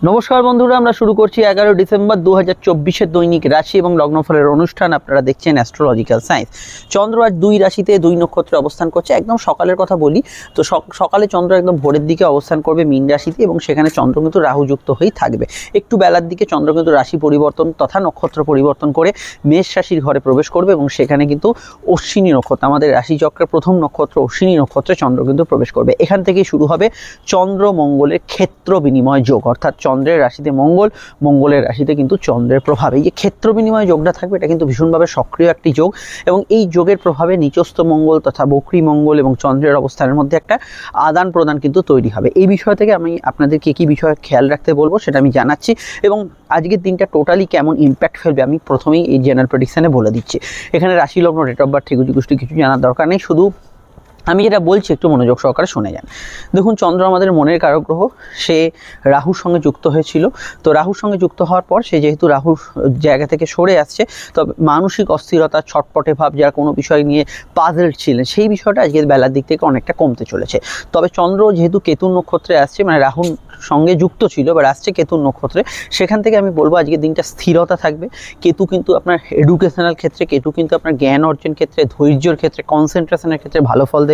নমস্কার বন্ধুরা, আমরা শুরু করছি 11 ডিসেম্বর 2024 দৈনিক রাশি এবং লগ্নফলের অনুষ্ঠান। আপনারা দেখছেন অ্যাস্ট্রোলজিক্যাল সায়েন্স। চন্দ্র আজ 2 রাশিতে 2 নক্ষত্রে অবস্থান করছে। একদম সকালের কথা বলি তো সকালে চন্দ্র একদম ভোরের দিকে অবস্থান করবে মীন রাশিতে এবং সেখানে চন্দ্র কিন্তু রাহুযুক্ত হয়েই থাকবে। একটু বেলার দিকে চন্দ্র কিন্তু রাশি পরিবর্তন তথা নক্ষত্র পরিবর্তন করে মেষ রাশির ঘরে প্রবেশ করবে এবং সেখানে কিন্তু অশ্বিনী নক্ষত্র, আমাদের রাশিচক্রের প্রথম নক্ষত্র অশ্বিনী নক্ষত্রে চন্দ্র কিন্তু প্রবেশ করবে। এখান থেকেই শুরু হবে চন্দ্র মঙ্গলের ক্ষেত্র বিনিময় যোগ, অর্থাৎ চন্দ্রের রাশিতে মঙ্গল, মঙ্গলের রাশিতে কিন্তু চন্দ্রের প্রভাবে এই যে ক্ষেত্র বিনিময় যোগটা থাকবে, এটা কিন্তু ভীষণভাবে সক্রিয় একটি যোগ এবং এই যোগের প্রভাবে নিচস্থ মঙ্গল তথা বক্রী মঙ্গল এবং চন্দ্রের অবস্থানের মধ্যে একটা আদান প্রদান কিন্তু তৈরি হবে। এই বিষয় থেকে আমি আপনাদেরকে কী বিষয়ে খেয়াল রাখতে বলবো সেটা আমি জানাচ্ছি এবং আজকের দিনটা টোটালি কেমন ইম্প্যাক্ট ফেলবে আমি প্রথমেই এই জেনারেল প্রেডিকশানে বলে দিচ্ছি। এখানে রাশি লগ্ন, ডেট অফ বার্থ, ঠিকুজি গোষ্ঠী কিছু জানার দরকার নেই, শুধু আমি যেটা বলছি একটু মনোযোগ সহকারে শুনে যান। দেখুন, চন্দ্র আমাদের মনের কারক গ্রহ, সে রাহুর সঙ্গে যুক্ত হয়েছিল। তো রাহুর সঙ্গে যুক্ত হওয়ার পর সে যেহেতু রাহুর জায়গা থেকে সরে আসছে, তবে মানসিক অস্থিরতা, ছটপটে ভাব, যারা কোনো বিষয় নিয়ে পাজল ছিলেন সেই বিষয়টা আজকের বেলার দিক থেকে অনেকটা কমতে চলেছে। তবে চন্দ্র যেহেতু কেতুর নক্ষত্রে আসছে, মানে রাহুর সঙ্গে যুক্ত ছিল এবার আসছে কেতুর নক্ষত্রে, সেখান থেকে আমি বলবো আজকের দিনটা স্থিরতা থাকবে। কেতু কিন্তু আপনার এডুকেশনাল ক্ষেত্রে, কেতু কিন্তু আপনার জ্ঞান অর্জন ক্ষেত্রে, ধৈর্যের ক্ষেত্রে, কনসেন্ট্রেশনের ক্ষেত্রে ভালো ফল দেবে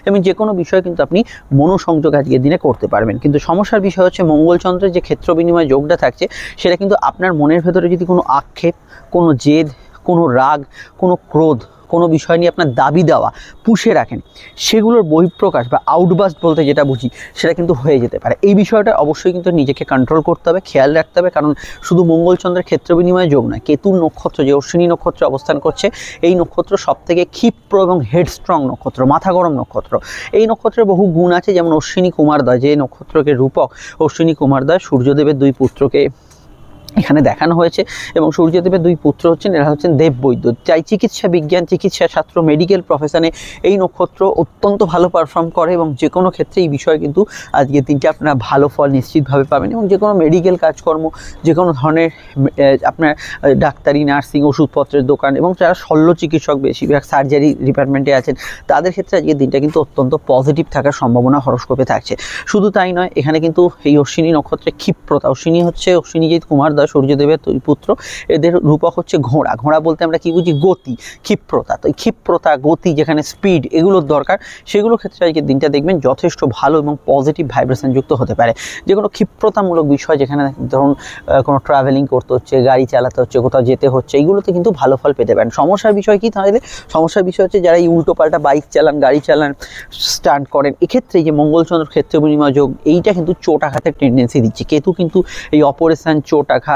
এবং যে কোনো বিষয়ে কিন্তু আপনি মনোসংযোগ আজকের দিনে করতে পারবেন। কিন্তু সমস্যার বিষয় হচ্ছে মঙ্গলচন্দ্রের যে ক্ষেত্র বিনিময় যোগটা থাকছে, সেটা কিন্তু আপনার মনের ভেতরে যদি কোনো আক্ষেপ, কোনো জেদ, কোনো রাগ, কোনো ক্রোধ, কোনো বিষয় নিয়ে আপনার দাবি দেওয়া পুষে রাখেন, সেগুলোর বহিঃপ্রকাশ বা আউটবাস্ট বলতে যেটা বুঝি সেটা কিন্তু হয়ে যেতে পারে। এই বিষয়টা অবশ্যই কিন্তু নিজেকে কন্ট্রোল করতে হবে, খেয়াল রাখতে হবে, কারণ শুধু মঙ্গলচন্দ্রের ক্ষেত্র বিনিময় যোগ নয়, কেতুর নক্ষত্র যে অশ্বিনী নক্ষত্রে অবস্থান করছে, এই নক্ষত্র সবথেকে ক্ষিপ্র এবং হেডস্ট্রং নক্ষত্র, মাথা গরম নক্ষত্র। এই নক্ষত্রের বহু গুণ আছে, যেমন অশ্বিনী কুমারদ্বয়, যে নক্ষত্রকে রূপক অশ্বিনী কুমারদ্বয়, সূর্যদেবের 2 পুত্রকে এখানে দেখানো হয়েছে এবং সূর্যদেবের 2 পুত্র হচ্ছেন, এরা হচ্ছেন দেববৈদ্য। চাই চিকিৎসা বিজ্ঞান, চিকিৎসা শাস্ত্র, মেডিকেল প্রফেশনে এই নক্ষত্র অত্যন্ত ভালো পারফর্ম করে এবং যে কোনো ক্ষেত্রে এই বিষয়ে কিন্তু আজকের দিনটা আপনারা ভালো ফল নিশ্চিতভাবে পাবেন এবং যে কোনো মেডিকেল কাজকর্ম, যে কোনো ধরনের আপনার ডাক্তারি, নার্সিং, ওষুধপত্রের দোকান এবং যারা শল্য চিকিৎসক বেশিরভাগ সার্জারি ডিপার্টমেন্টে আছেন, তাদের ক্ষেত্রে আজকের দিনটা কিন্তু অত্যন্ত পজিটিভ থাকার সম্ভাবনা হরস্কোপে থাকছে। শুধু তাই নয়, এখানে কিন্তু এই অশ্বিনী নক্ষত্রের ক্ষিপ্রতা, অশ্বিনী যেহেতু কুমার সূর্যদেবের 2 পুত্র, এদের রূপক হচ্ছে ঘোড়া। ঘোড়া বলতে আমরা কি বুঝি? গতি, ক্ষিপ্রতা। তো এই ক্ষিপ্রতা, গতি, যেখানে স্পিড এগুলোর দরকার, সেগুলোর ক্ষেত্রে আজকে দিনটা দেখবেন যথেষ্ট ভালো এবং পজিটিভ ভাইব্রেশন যুক্ত হতে পারে। যে কোনো ক্ষিপ্রতামূলক বিষয়, যেখানে ধরুন কোনো ট্রাভেলিং করতে হচ্ছে, গাড়ি চালাতে হচ্ছে, কোথাও যেতে হচ্ছে, এইগুলোতে কিন্তু ভালো ফল পেতে পারেন। সমস্যার বিষয় কি তাহলে? সমস্যার বিষয় হচ্ছে যারা এই উল্টোপাল্টা বাইক চালান, গাড়ি চালান, স্টান্ট করেন, এক্ষেত্রে যে মঙ্গলচন্দ্র ক্ষেত্র বিনিময় যোগ, এইটা কিন্তু চোট আঘাতের টেন্ডেন্সি দিচ্ছে। কেতু কিন্তু এই অপারেশন, চোট আঘাত,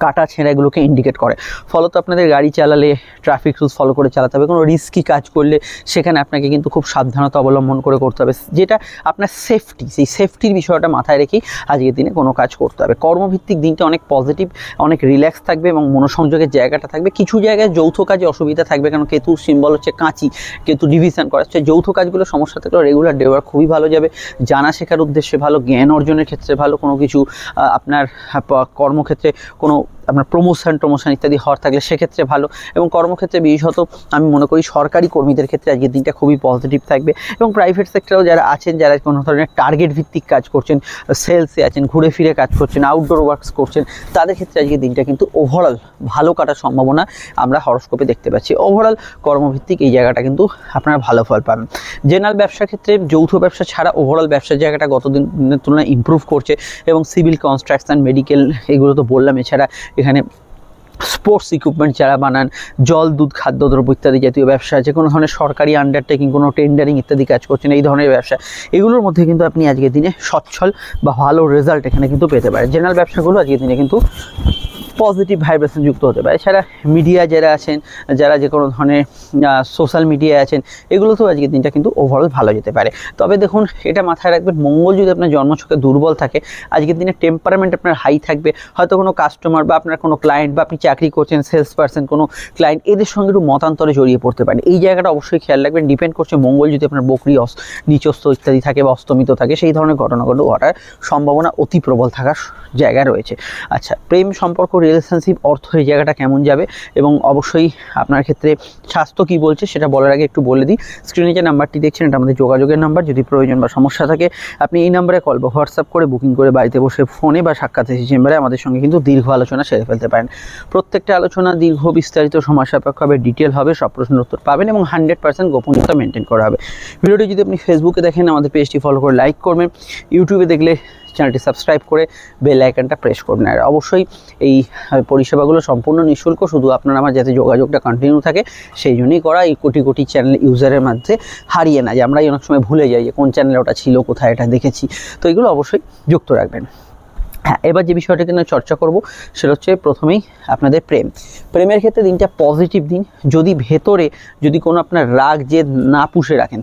কাটা ছেঁড়া এগুলোকে ইন্ডিকেট করে। ফলত আপনাদের গাড়ি চালালে ট্রাফিক রুলস ফলো করে চালাতে হবে। কোনো রিস্কি কাজ করলে সেখানে আপনাকে কিন্তু খুব সাবধানতা অবলম্বন করে করতে হবে, যেটা আপনার সেফটি, সেই সেফটির বিষয়টা মাথায় রেখেই আজকের দিনে কোনো কাজ করতে হবে। কর্মভিত্তিক দিনটা অনেক পজিটিভ, অনেক রিল্যাক্স থাকবে এবং মনোসংযোগের জায়গাটা থাকবে। কিছু জায়গায় যৌথ কাজে অসুবিধা থাকবে, কারণ কেতু সিম্বল হচ্ছে কাঁচি, কেতু ডিভিশন করাচ্ছে। যৌথ কাজগুলো সমস্যা থাকলেও রেগুলার ডে ওয়ার্ক খুবই ভালো যাবে। জানা শেখার উদ্দেশ্যে ভালো, জ্ঞান অর্জনের ক্ষেত্রে ভালো, কোনো কিছু আপনার কর্মক্ষেত্রে কোনো আপনার প্রমোশন ইত্যাদি হওয়ার থাকলে সেক্ষেত্রে ভালো এবং কর্মক্ষেত্রে বিশেষত আমি মনে করি সরকারি কর্মীদের ক্ষেত্রে আজকের দিনটা খুবই পজিটিভ থাকবে এবং প্রাইভেট সেক্টরেও যারা আছেন, যারা কোনো ধরনের টার্গেট ভিত্তিক কাজ করছেন, সেলসে আছেন, ঘুরে ফিরে কাজ করছেন, আউটডোর ওয়ার্কস করছেন, তাদের ক্ষেত্রে আজকের দিনটা কিন্তু ওভারঅল ভালো কাটার সম্ভাবনা আমরা হরস্কোপে দেখতে পাচ্ছি। ওভারঅল কর্মভিত্তিক এই জায়গাটা কিন্তু আপনারা ভালো ফল পাবেন। জেনারেল ব্যবসার ক্ষেত্রে যৌথ ব্যবসা ছাড়া ওভারঅল ব্যবসার জায়গাটা গত দিনের তুলনায় ইমপ্রুভ করছে এবং সিভিল, কনস্ট্রাকশন, মেডিকেল এগুলো তো বললাম, এছাড়া এখানে স্পোর্টস ইকুইপমেন্ট যারা বানান, জল, দুধ, খাদ্যদ্রব্য ইত্যাদি জাতীয় ব্যবসা, যে কোনো ধরনের সরকারি আন্ডারটেকিং, কোনো টেন্ডারিং ইত্যাদি কাজ করছেন, এই ধরনের ব্যবসা, এগুলোর মধ্যে কিন্তু আপনি আজকের দিনে সচ্ছল বা ভালো রেজাল্ট এখানে কিন্তু পেতে পারেন। জেনারেল ব্যবসাগুলো আজকের দিনে কিন্তু পজিটিভ ভাইব্রেশন যুক্ত হতে পারে। এছাড়া মিডিয়া যারা আছেন, যারা যে কোনো ধরনের সোশ্যাল মিডিয়ায় আছেন, এগুলোতেও আজকের দিনটা কিন্তু ওভারঅল ভালো যেতে পারে। তবে দেখুন, এটা মাথায় রাখবেন, মঙ্গল যদি আপনার জন্মছকে দুর্বল থাকে, আজকের দিনে টেম্পারামেন্ট আপনার হাই থাকবে। হয়তো কোনো কাস্টমার বা আপনার কোনো ক্লায়েন্ট বা আপনি চাকরি করছেন, সেলস পার্সন, কোনো ক্লায়েন্ট, এদের সঙ্গে একটু মতান্তরে জড়িয়ে পড়তে পারেন। এই জায়গাটা অবশ্যই খেয়াল রাখবেন। ডিপেন্ড করছে মঙ্গল যদি আপনার বকরি, নিচস্থ ইত্যাদি থাকে বা অস্তমিত থাকে, সেই ধরনের ঘটনাগুলো ঘটার সম্ভাবনা অতি প্রবল থাকার জায়গা রয়েছে। আচ্ছা, প্রেম সম্পর্ক রিলেশনশিপ, অর্থ এই জায়গাটা কেমন যাবে, এবং অবশ্যই আপনার ক্ষেত্রে স্বাস্থ্য কী বলছে সেটা বলার আগে একটু বলে দিই। স্ক্রিনে যে নাম্বারটি দেখছেন এটা আমাদের যোগাযোগের নাম্বার। যদি প্রয়োজন বা সমস্যা থাকে আপনি এই নাম্বারে কল বা হোয়াটসঅ্যাপ করে বুকিং করে বাড়িতে বসে ফোনে বা সাক্ষাৎ এসে চেম্বারে আমাদের সঙ্গে কিন্তু দীর্ঘ আলোচনা সেরে ফেলতে পারেন। প্রত্যেকটা আলোচনা দীর্ঘ, বিস্তারিত, সময় সাপেক্ষ হবে, ডিটেল হবে, সব প্রশ্নের উত্তর পাবেন এবং 100% গোপনীয়তা মেনটেন করা হবে। ভিডিওটি যদি আপনি ফেসবুকে দেখেন আমাদের পেজটি ফলো করে লাইক করবেন, ইউটিউবে দেখলে চ্যানেলটি সাবস্ক্রাইব করে বেল আইকনটা প্রেস করবেন। আর অবশ্যই এই পরিষেবাগুলো সম্পূর্ণ নিঃশুল্ক, শুধু আপনার আমার যাতে যোগাযোগটা কন্টিনিউ থাকে সেই জন্যই করা। এই কোটি কোটি চ্যানেল ইউজারের মধ্যে হারিয়ে না, যে আমরা অনেক সময় ভুলে যাই যে কোন চ্যানেলে ওটা ছিল, কোথায় এটা দেখেছি, তো এগুলো অবশ্যই যুক্ত রাখবেন। হ্যাঁ, এবার যে বিষয়টা নিয়ে চর্চা করব সেটা হচ্ছে প্রথমেই আপনাদের প্রেমের ক্ষেত্রে দিনটা পজিটিভ দিন। যদি ভেতরে যদি কোনো আপনার রাগ জেদ না পুষে রাখেন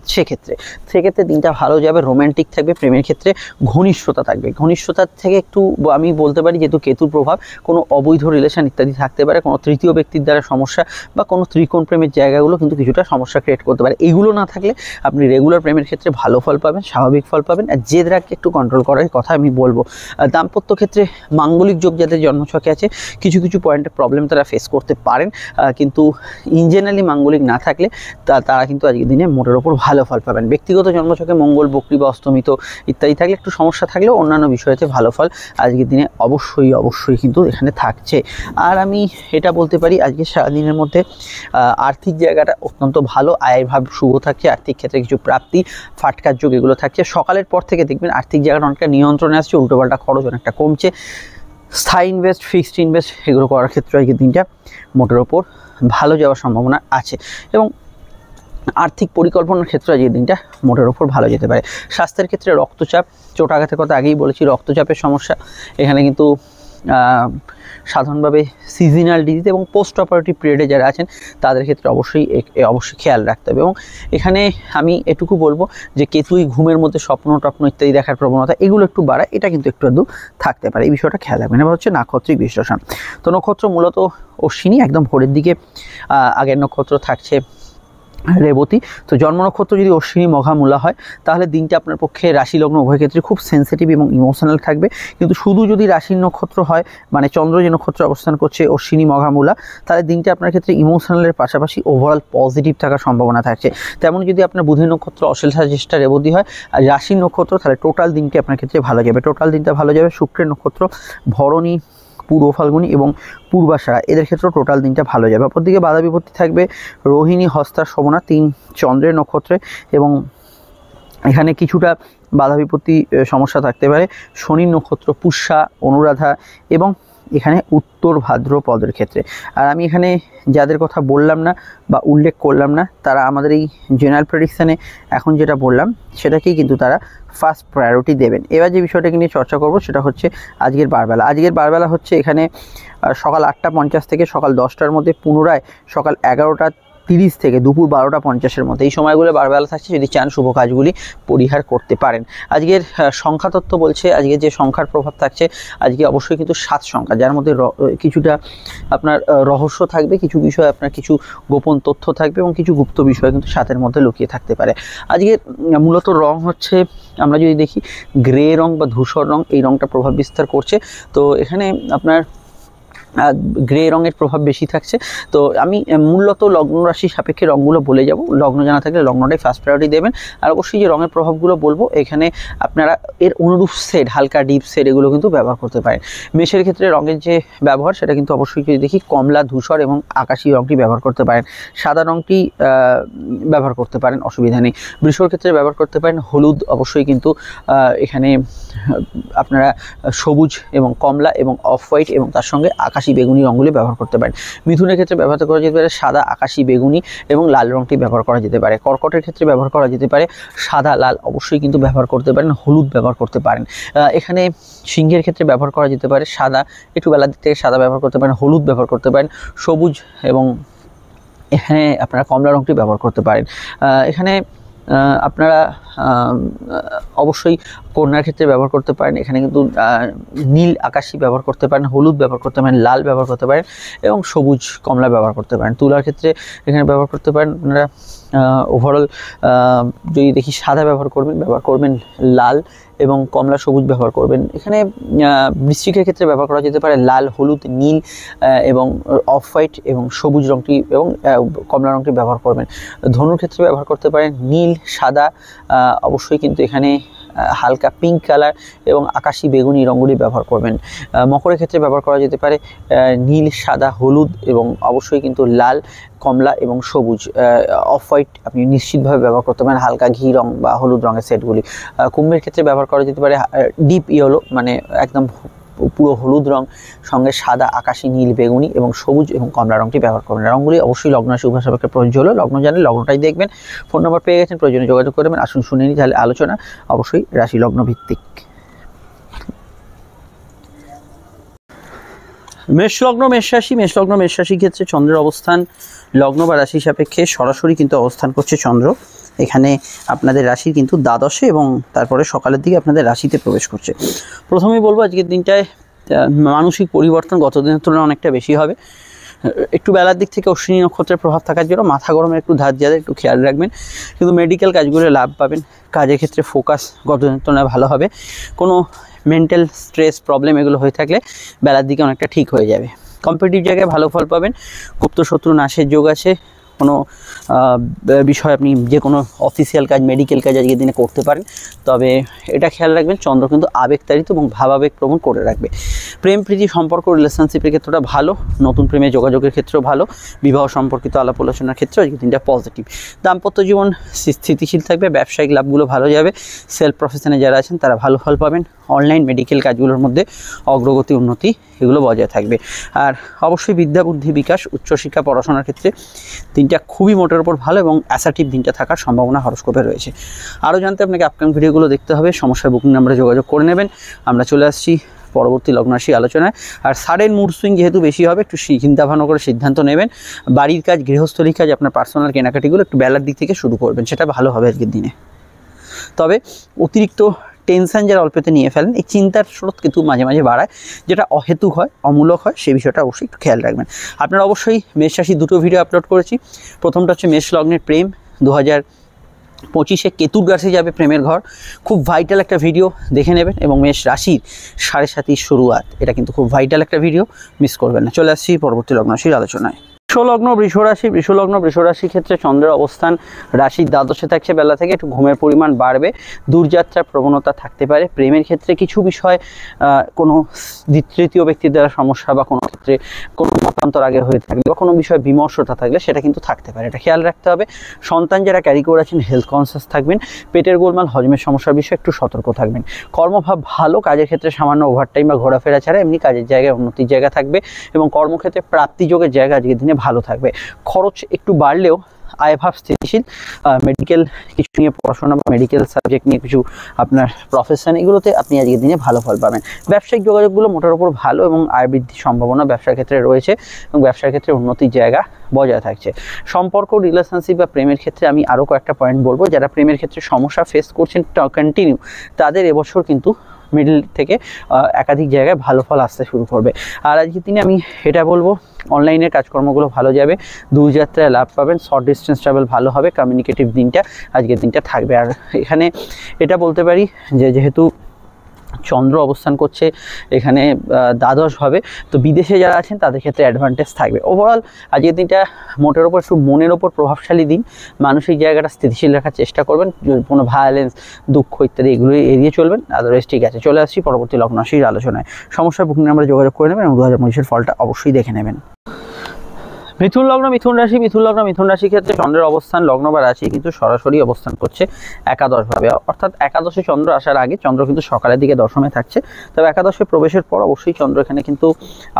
সেক্ষেত্রে দিনটা ভালো যাবে, রোম্যান্টিক থাকবে। প্রেমের ক্ষেত্রে ঘনিষ্ঠতা থাকবে, ঘনিষ্ঠতার থেকে একটু আমি বলতে পারি যেহেতু কেতুর প্রভাব, কোনো অবৈধ রিলেশন ইত্যাদি থাকতে পারে, কোনো তৃতীয় ব্যক্তির দ্বারা সমস্যা বা কোনো ত্রিকোণ প্রেমের জায়গাগুলো কিন্তু কিছুটা সমস্যা ক্রিয়েট করতে পারে। এইগুলো না থাকলে আপনি রেগুলার প্রেমের ক্ষেত্রে ভালো ফল পাবেন, স্বাভাবিক ফল পাবেন। আর জেদ রাগকে একটু কন্ট্রোল করার কথা আমি বলবো। দাম্পত্য ক্ষেত্রে মাঙ্গলিক যোগ যাদের জন্মছকে আছে কিছু কিছু পয়েন্টে প্রবলেম তারা ফেস করতে পারেন, কিন্তু ইন জেনারেলি মাঙ্গলিক না থাকলে তারা কিন্তু আজকের দিনে মোটের ওপর ভালো ফল পাবেন। ব্যক্তিগত জন্মছকে মঙ্গল বক্রী বা অস্তমিত ইত্যাদি থাকলে একটু সমস্যা থাকলেও অন্যান্য বিষয়েতে ভালো ফল আজকের দিনে অবশ্যই কিন্তু এখানে থাকছে। আর আমি এটা বলতে পারি আজকে সারাদিনের মধ্যে আর্থিক জায়গাটা অত্যন্ত ভালো, আয়ের ভাব শুভ থাকছে, আর্থিক ক্ষেত্রে কিছু প্রাপ্তি, ফাটকার যোগ এগুলো থাকছে। সকালের পর থেকে দেখবেন আর্থিক জায়গাটা অনেকটা নিয়ন্ত্রণে আসছে, উল্টোপাল্টা খরচ অনেকটা কমছে। স্থায়ী ইনভেস্ট, ফিক্সড ইনভেস্ট এগুলো করার ক্ষেত্রে আজকের দিনটা মোটের ওপর ভালো যাওয়ার সম্ভাবনা আছে, এবং আর্থিক পরিকল্পনার ক্ষেত্রে আজকের দিনটা মোটের ওপর ভালো যেতে পারে। স্বাস্থ্যের ক্ষেত্রে রক্তচাপ, চোট আঘাতের কথা আগেই বলেছি, রক্তচাপের সমস্যা এখানে কিন্তু সাধারণভাবে সিজনাল ডিজিজ এবং পোস্ট অপারেটিভ পিরিয়ডে যারা আছেন তাদের ক্ষেত্রে অবশ্যই খেয়াল রাখতে হবে। এবং এখানে আমি এটুকু বলবো যে কেতুই ঘুমের মধ্যে স্বপ্ন টপ্ন ইত্যাদি দেখার প্রবণতা এগুলো একটু বাড়ায়, এটা কিন্তু একটু আধটু থাকতে পারে, এই বিষয়টা খেয়াল রাখবেন। এবার হচ্ছে নাক্ষত্রিক বিশ্লেষণ। তো নক্ষত্র মূলত অশ্বিনী, একদম ভোরের দিকে আগের নক্ষত্র থাকছে রেবতী। তো জন্ম নক্ষত্র যদি অশ্বিনী মঘা মূলা হয় তাহলে দিনটা আপনার পক্ষে রাশি লগ্ন উভয় ক্ষেত্রে খুব সেন্সিটিভ এবং ইমোশনাল থাকবে। কিন্তু শুধু যদি রাশির নক্ষত্র হয়, মানে চন্দ্র যে নক্ষত্র অবস্থান করছে অশ্বিনী মঘা মূলা, তাহলে দিনটা আপনার ক্ষেত্রে ইমোশনালের পাশাপাশি ওভারঅল পজিটিভ থাকার সম্ভাবনা থাকছে। তেমন যদি আপনার বুধের নক্ষত্র অশ্লেষা জ্যেষ্ঠা রেবতী হয় আর রাশির নক্ষত্র, তাহলে টোটাল দিনটি আপনার ক্ষেত্রে ভালো যাবে। টোটাল দিনটা ভালো যাবে। শুক্রের নক্ষত্র ভরণী, পূর্ব ফাল্গুনী এবং পূর্বাষাঢ়া এদের ক্ষেত্রেও টোটাল দিনটা ভালো যাবে। অপরদিকে বাধা বিপত্তি থাকবে রোহিণী, হস্তা, শোভনা, 3 চন্দ্রের নক্ষত্রে, এবং এখানে কিছুটা বাধা বিপত্তি সমস্যা থাকতে পারে শনির নক্ষত্র পুষ্যা, অনুরাধা এবং এখানে উত্তর ভাদ্রপদের ক্ষেত্রে। আর আমি এখানে যাদের কথা বললাম না বা উল্লেখ করলাম না তারা আমাদের এই জেনারেল প্রেডিকশানে এখন যেটা বললাম সেটাকেই কিন্তু তারা ফার্স্ট প্রায়োরিটি দেবেন। এবার যে বিষয়টাকে নিয়ে চর্চা করব সেটা হচ্ছে আজকের বারবেলা। আজকের বারবেলা হচ্ছে এখানে সকাল 8টা 50 থেকে সকাল 10টার মধ্যে, পুনরায় সকাল 11টা 30 থেকে দুপুর 12টা 50-এর মধ্যে, এই সময়গুলো বারবেলা থাকছে। যদি চান শুভ কাজগুলি পরিহার করতে পারেন। আজকের সংখ্যাতত্ত্ব বলছে আজকে যে সংখ্যার প্রভাব থাকছে আজকে অবশ্যই কিন্তু 7 সংখ্যা, যার মধ্যে কিছুটা আপনার রহস্য থাকবে, কিছু বিষয় আপনার কিছু গোপন তথ্য থাকবে এবং কিছু গুপ্ত বিষয় কিন্তু 7-এর মধ্যে লুকিয়ে থাকতে পারে। আজকে মূলত রং হচ্ছে আমরা যদি দেখি গ্রে রং বা ধূসর রং, এই রংটা প্রভাব বিস্তার করছে। তো এখানে আপনার গ্রে রঙের প্রভাব বেশি থাকছে। তো আমি মূলত লগ্ন রাশি সাপেক্ষে রঙগুলো বলে যাব, লগ্ন জানা থাকলে লগ্নটাই ফার্স্ট প্রায়োরিটি দেবেন। আর অবশ্যই যে রঙের প্রভাবগুলো বলবো এখানে আপনারা এর অনুরূপ শেড, হালকা ডিপ শেড এগুলো কিন্তু ব্যবহার করতে পারেন। মেষের ক্ষেত্রে রঙের যে ব্যবহার সেটা কিন্তু অবশ্যই যদি দেখি কমলা, ধূসর এবং আকাশি রঙটি ব্যবহার করতে পারেন। সাদা রঙটি ব্যবহার করতে পারেন, অসুবিধা নেই। বৃষর ক্ষেত্রে ব্যবহার করতে পারেন হলুদ, অবশ্যই কিন্তু এখানে আপনারা সবুজ এবং কমলা এবং অফ হোয়াইট এবং তার সঙ্গে আকাশি বেগুনি রঙগুলি ব্যবহার করতে পারেন। মিথুনের ক্ষেত্রে ব্যবহার করা যেতে পারে সাদা, আকাশি বেগুনি এবং লাল রঙটি ব্যবহার করা যেতে পারে। কর্কটের ক্ষেত্রে ব্যবহার করা যেতে পারে সাদা, লাল অবশ্যই কিন্তু ব্যবহার করতে পারেন, হলুদ ব্যবহার করতে পারেন। এখানে সিংহের ক্ষেত্রে ব্যবহার করা যেতে পারে সাদা, একটু বেলার দিক থেকে সাদা ব্যবহার করতে পারেন, হলুদ ব্যবহার করতে পারেন, সবুজ এবং এখানে আপনারা কমলা রঙটি ব্যবহার করতে পারেন। এখানে আপনারা অবশ্যই কন্যার ক্ষেত্রে ব্যবহার করতে পারেন, এখানে কিন্তু নীল আকাশি ব্যবহার করতে পারেন, হলুদ ব্যবহার করতে পারেন, লাল ব্যবহার করতে পারেন এবং সবুজ কমলা ব্যবহার করতে পারেন। তুলার ক্ষেত্রে এখানে ব্যবহার করতে পারেন আপনারা ওভারঅল যদি দেখি সাদা ব্যবহার করবেন লাল এবং কমলা সবুজ ব্যবহার করবেন। এখানে বৃশ্চিকের ক্ষেত্রে ব্যবহার করা যেতে পারে লাল, হলুদ, নীল এবং অফ হোয়াইট এবং সবুজ রঙটি এবং কমলা রঙটি ব্যবহার করবেন। ধনুর ক্ষেত্রে ব্যবহার করতে পারেন নীল, সাদা, অবশ্যই কিন্তু এখানে হালকা পিঙ্ক কালার এবং আকাশি বেগুনি রঙগুলি ব্যবহার করবেন। মকরের ক্ষেত্রে ব্যবহার করা যেতে পারে নীল, সাদা, হলুদ এবং অবশ্যই কিন্তু লাল, কমলা এবং সবুজ। অফ হোয়াইট আপনি নিশ্চিতভাবে ব্যবহার করতে পারেন, হালকা ঘি রং বা হলুদ রঙের সেটগুলি। কুম্ভের ক্ষেত্রে ব্যবহার করা যেতে পারে ডিপ ইয়েলো, মানে একদম পুরো হলুদ রং, সঙ্গে সাদা, আকাশি, নীল, বেগুনি এবং সবুজ এবং কমলা রঙটি ব্যবহার করবেন। রঙগুলি অবশ্যই লগ্ন রাশি উভয় সাপেক্ষে প্রযোজ্য হলো। লগ্ন জানলে লগ্নটাই দেখবেন। ফোন নম্বর পেয়ে গেছেন, প্রয়োজনে যোগাযোগ করবেন। আসুন শুনে নিই তাহলে আলোচনা, অবশ্যই রাশি লগ্ন ভিত্তিক। মেষ লগ্ন মেষ রাশি ক্ষেত্রে চন্দ্রের অবস্থান লগ্ন বা রাশি সাপেক্ষে সরাসরি কিন্তু অবস্থান করছে চন্দ্র। এখানে আপনাদের রাশির কিন্তু দ্বাদশে এবং তারপরে সকালের দিকে আপনাদের রাশিতে প্রবেশ করছে। প্রথমেই বলবো আজকের দিনটায় মানসিক পরিবর্তন গত দিনের তুলনায় অনেকটা বেশি হবে। একটু বেলার দিক থেকে অশ্বিনী নক্ষত্রের প্রভাব থাকার জন্য মাথা গরমের একটু ধার যাদের একটু খেয়াল রাখবেন, কিন্তু মেডিকেল কাজগুলো লাভ পাবেন। কাজের ক্ষেত্রে ফোকাস গত দিনের তুলনায় ভালো হবে। কোনো মেন্টাল স্ট্রেস প্রবলেম এগুলো হয়ে থাকলে বেলার দিকে অনেকটা ঠিক হয়ে যাবে। কম্পিটিটিভ জায়গায় ভালো ফল পাবেন। গুপ্ত শত্রু নাশের যোগ আছে। কোনো বিষয় আপনি যে কোনো অফিসিয়াল কাজ, মেডিকেল কাজ আজকের দিনে করতে পারেন। তবে এটা খেয়াল রাখবেন, চন্দ্র কিন্তু আবেগতাড়িত এবং ভাবাবেগ প্রবণ করে রাখবে। প্রেম প্রীতি সম্পর্ক রিলেশনশিপের ক্ষেত্রটা ভালো, নতুন প্রেমে যোগাযোগের ক্ষেত্রেও ভালো, বিবাহ সম্পর্কিত আলাপ আলোচনার ক্ষেত্রে আজকের দিনটা পজিটিভ। দাম্পত্য জীবন স্থিতিশীল থাকবে, ব্যবসায়িক লাভগুলো ভালো যাবে। সেলফ প্রফেশনে যারা আছেন তারা ভালো ফল পাবেন। অনলাইন মেডিকেল কাজগুলোর মধ্যে অগ্রগতি, উন্নতি এগুলো বজায় থাকবে। আর অবশ্যই বিদ্যা বুদ্ধি বিকাশ, উচ্চশিক্ষা পড়াশোনার ক্ষেত্রে দিনটা খুবই মোটের ওপর ভালো এবং অ্যাসার্টিভ দিনটা থাকার সম্ভাবনা হরস্কোপে রয়েছে। আরও জানতে আপনাকে আপকামিং ভিডিওগুলো দেখতে হবে। সমস্যার বুকিং নাম্বারে যোগাযোগ করে নেবেন। আমরা চলে আসছি পরবর্তী লগ্নরাশি আলোচনায়। আর সাডেন মুড সুইং যেহেতু বেশি হবে, একটু চিন্তা ভাবনা করে সিদ্ধান্ত নেবেন। বাড়ির কাজ, গৃহস্থলীর কাজ, আপনার পার্সোনাল কেনাকাটিগুলো একটু বেলার দিক থেকে শুরু করবেন, সেটা ভালো হবে আজকের দিনে। তবে অতিরিক্ত টেনশন যারা অল্পতে নিয়ে ফেলেন, এই চিন্তার স্রোত কিন্তু মাঝে মাঝে বাড়ায়, যেটা অহেতুক হয়, অমূলক হয়, সেই বিষয়টা অবশ্যই একটু খেয়াল রাখবেন। আপনারা অবশ্যই মেষ রাশি দুটো ভিডিও আপলোড করেছি। প্রথমটা হচ্ছে মেষ লগ্নের প্রেম 2025-এ কেতুর রাশি যাবে প্রেমের ঘর, খুব ভাইটাল একটা ভিডিও দেখে নেবেন। এবং মেষ রাশির 7.5 শুরুয়াত, এটা কিন্তু খুব ভাইটাল একটা ভিডিও, মিস করবেন না। চলে আসছি পরবর্তী লগ্ন রাশির আলোচনায়। বৃষলগ্ন বৃষরাশির ক্ষেত্রে চন্দ্রের অবস্থান রাশির দ্বাদশে থাকছে। বেলা থেকে একটু ঘুমের পরিমাণ বাড়বে, দূরযাত্রার প্রবণতা থাকতে পারে। প্রেমের ক্ষেত্রে কিছু বিষয় কোনো তৃতীয় ব্যক্তির দ্বারা সমস্যা বা কোনো ক্ষেত্রে কোনো মতান্তর আগে হয়ে থাকলে বা কোনো বিষয়ে বিমর্ষতা থাকলে সেটা কিন্তু থাকতে পারে, এটা খেয়াল রাখতে হবে। সন্তান যারা ক্যারি করে আছেন হেলথ কনসিয়াস থাকবেন। পেটের গোলমাল, হজমের সমস্যার বিষয়ে একটু সতর্ক থাকবেন। কর্মভাব ভালো, কাজের ক্ষেত্রে সামান্য ওভারটাইম বা ঘোরাফেরা ছাড়া এমনি কাজের জায়গায় উন্নতির জায়গা থাকবে এবং কর্মক্ষেত্রে প্রাপ্তিযোগের জায়গা আজকের দিনে ভালো থাকবে। খরচ একটু বাড়লেও আয়ভাব স্থিতিশীল। মেডিকেল কিছু নিয়ে পড়াশোনা বা মেডিকেল সাবজেক্ট নিয়ে কিছু আপনার প্রফেশন, এগুলোতে আপনি আজকের দিনে ভালো ফল পাবেন। ব্যবসায়িক যোগাযোগগুলো মোটের ওপর ভালো এবং আয় বৃদ্ধির সম্ভাবনা ব্যবসার ক্ষেত্রে রয়েছে এবং ব্যবসার ক্ষেত্রে উন্নতির জায়গা বজায় থাকছে। সম্পর্ক, রিলেশনশিপ বা প্রেমের ক্ষেত্রে আমি আরও কয়েকটা পয়েন্ট বলবো। যারা প্রেমের ক্ষেত্রে সমস্যা ফেস করছেন কন্টিনিউ, তাদের এবছর কিন্তু মিডল থেকে একাধিক জায়গায় ভালো ফল আসতে শুরু করবে। আর আজকের দিনে আমি এটা বলবো, অনলাইনের কাজকর্মগুলো ভালো যাবে, দূরযাত্রায় লাভ পাবেন, শর্ট ডিস্টেন্স ট্রাভেল ভালো হবে, কমিউনিকেটিভ দিনটা আজকের দিনটা থাকবে। আর এখানে এটা বলতে পারি যে যেহেতু চন্দ্র অবস্থান করছে এখানে দ্বাদশভাবে, তো বিদেশে যারা আছেন তাদের ক্ষেত্রে অ্যাডভান্টেজ থাকবে। ওভারঅল আজকের দিনটা মোটের ওপর একটু মনের ওপর প্রভাবশালী দিন। মানসিক জায়গাটা স্থিতিশীল রাখার চেষ্টা করবেন, কোনো ভায়োলেন্স, দুঃখ ইত্যাদি এগুলো এড়িয়ে চলবেন। আদারওয়াইজ ঠিক আছে। চলে আসছি পরবর্তী লগ্ন রাশির আলোচনায়। সমস্যার বুকিং নাম্বারে যোগাযোগ করে নেবেন এবং 2025-এর ফলটা অবশ্যই দেখে নেবেন। মিথুন লগ্ন মিথুন রাশির ক্ষেত্রে চন্দ্রের অবস্থান লগ্ন বা রাশি কিন্তু সরাসরি অবস্থান করছে একাদশভাবে, অর্থাৎ একাদশে চন্দ্র আসার আগে চন্দ্র কিন্তু সকালের দিকে দশমে থাকছে। তবে একাদশে প্রবেশের পর অবশ্যই চন্দ্র এখানে কিন্তু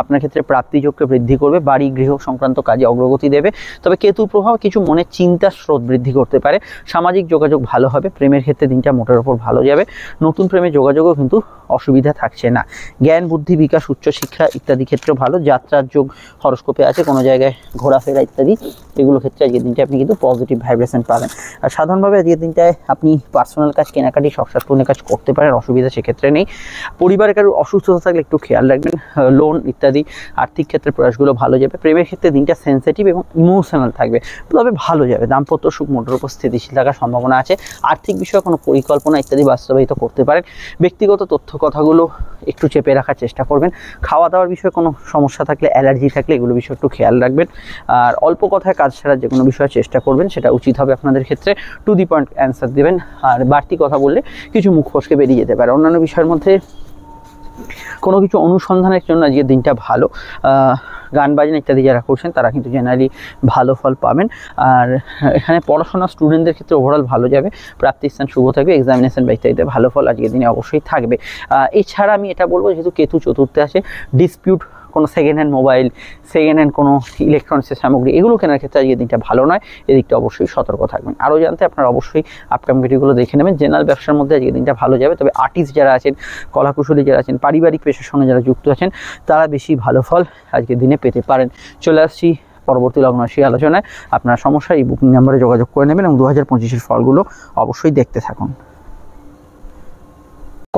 আপনার ক্ষেত্রে প্রাপ্তিযোগকে বৃদ্ধি করবে, বাড়ি গৃহ সংক্রান্ত কাজে অগ্রগতি দেবে। তবে কেতুর প্রভাব কিছু মনে চিন্তার স্রোত বৃদ্ধি করতে পারে। সামাজিক যোগাযোগ ভালো হবে। প্রেমের ক্ষেত্রে দিনটা মোটের ওপর ভালো যাবে। নতুন প্রেমের যোগাযোগও কিন্তু অসুবিধা থাকছে না। জ্ঞান বুদ্ধি বিকাশ উচ্চশিক্ষা ইত্যাদি ক্ষেত্রেও ভালো। যাত্রার যোগ হরস্কোপে আছে, কোনো জায়গায় ঘোরাফেরা ইত্যাদি এগুলো ক্ষেত্রে আজকের দিনটা আপনি কিন্তু পজিটিভ ভাইব্রেশন পাবেন। আর সাধারণভাবে আজকের দিনটায় আপনি পার্সোনাল কাজ, কেনাকাটি, সংসার পূর্ণের কাজ করতে পারেন, অসুবিধা সেক্ষেত্রে নেই। পরিবারের কারো অসুস্থতা থাকলে একটু খেয়াল রাখবেন। লোন ইত্যাদি আর্থিক ক্ষেত্রে প্রয়াসগুলো ভালো যাবে। প্রেমের ক্ষেত্রে দিনটা সেন্সিটিভ এবং ইমোশনাল থাকবে, তবে ভালো যাবে। দাম্পত্য সুখ মোটের উপর স্থিতিশীল থাকার সম্ভাবনা আছে। আর্থিক বিষয়ে কোনো পরিকল্পনা ইত্যাদি বাস্তবায়িত করতে পারেন। ব্যক্তিগত তথ্য কথাগুলো একটু চেপে রাখার চেষ্টা করবেন। খাওয়া দাওয়ার বিষয়ে কোনো সমস্যা থাকলে, অ্যালার্জি থাকলে এগুলো বিষয়ে একটু খেয়াল রাখবেন। আর অল্প কথায় কাজ ছাড়ার যে কোনো বিষয়ে চেষ্টা করবেন, সেটা উচিত হবে আপনাদের ক্ষেত্রে। টু দি পয়েন্ট অ্যান্সার দেবেন। আর বাড়তি কথা বললে কিছু মুখ ফসকে বেরিয়ে যেতে পারে। অন্যান্য বিষয়ের মধ্যে কোনো কিছু অনুসন্ধানের জন্য আজকের দিনটা ভালো। গান বাজনা ইত্যাদি যারা করছেন তারা কিন্তু জেনারেলি ভালো ফল পাবেন। আর এখানে পড়াশোনা স্টুডেন্টদের ক্ষেত্রে ওভারঅল ভালো যাবে। প্রাপ্তিস্থান শুভ থাকবে, এক্সামিনেশন বা ইত্যাদিতে ভালো ফল আজকের দিনে অবশ্যই থাকবে। এছাড়া আমি এটা বলবো, যেহেতু কেতু চতুর্থে আসে, ডিসপিউট, কোনো second hand mobile, second hand কোনো ইলেকট্রনিক্সের সামগ্রী এগুলো কেনার ক্ষেত্রে আজকের দিনটা ভালো নয়। এদিকটা অবশ্যই সতর্ক থাকবেন। আরও জানতে আপনারা অবশ্যই আপকামিং ভিডিওগুলো দেখে নেবেন। জেনারেল ব্যবসার মধ্যে আজকের দিনটা ভালো যাবে, তবে আর্টিস্ট যারা আছেন, কলাকুশলী যারা আছেন, পারিবারিক পেশার সঙ্গে যারা যুক্ত আছেন, তারা বেশি ভালো ফল আজকের দিনে পেতে পারেন। চলে আসছি পরবর্তী লগ্ন রাশি আলোচনায়। আপনার সমস্যা এই বুকিং নাম্বারে যোগাযোগ করে নেবেন এবং 2025-এর ফলগুলো অবশ্যই দেখতে থাকুন।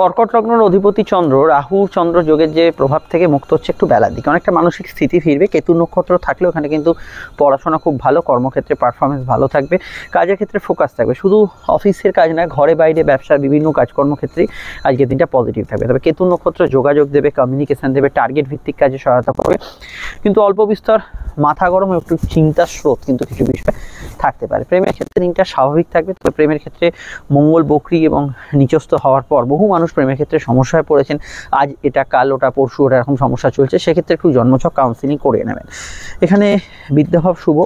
কর্কট লগ্নের অধিপতি চন্দ্র, রাহু চন্দ্র যোগের যে প্রভাব থেকে মুক্ত হচ্ছে একটু বেলার দিকে, অনেকটা মানসিক স্থিতি ফিরবে। কেতু নক্ষত্র থাকলেও এখানে কিন্তু পড়াশোনা খুব ভালো, কর্মক্ষেত্রে পারফরমেন্স ভালো থাকবে, কাজের ক্ষেত্রে ফোকাস থাকবে। শুধু অফিসের কাজ নয়, ঘরে বাইরে ব্যবসার বিভিন্ন কাজকর্ম ক্ষেত্রেই আজকের দিনটা পজিটিভ থাকবে। তবে কেতু নক্ষত্র যোগাযোগ দেবে, কমিউনিকেশন দেবে, টার্গেট ভিত্তিক কাজে সহায়তা করবে, কিন্তু অল্প বিস্তর মাথা গরম এবং একটু চিন্তার স্রোত কিন্তু কিছু বিষয় থাকতে পারে। প্রেমের ক্ষেত্রে দিনটা স্বাভাবিক থাকবে, তবে প্রেমের ক্ষেত্রে মঙ্গল বক্রী এবং নিচস্থ হওয়ার পর বহু মানুষ প্রেমের ক্ষেত্রে সমস্যায় পড়েছেন। আজ এটা, কাল ওটা, পরশু ওটা, এরকম সমস্যা চলছে। সেক্ষেত্রে একটু জন্মছক কাউন্সিলিং করে নেবেন। এখানে বিদ্যাভাব শুভ,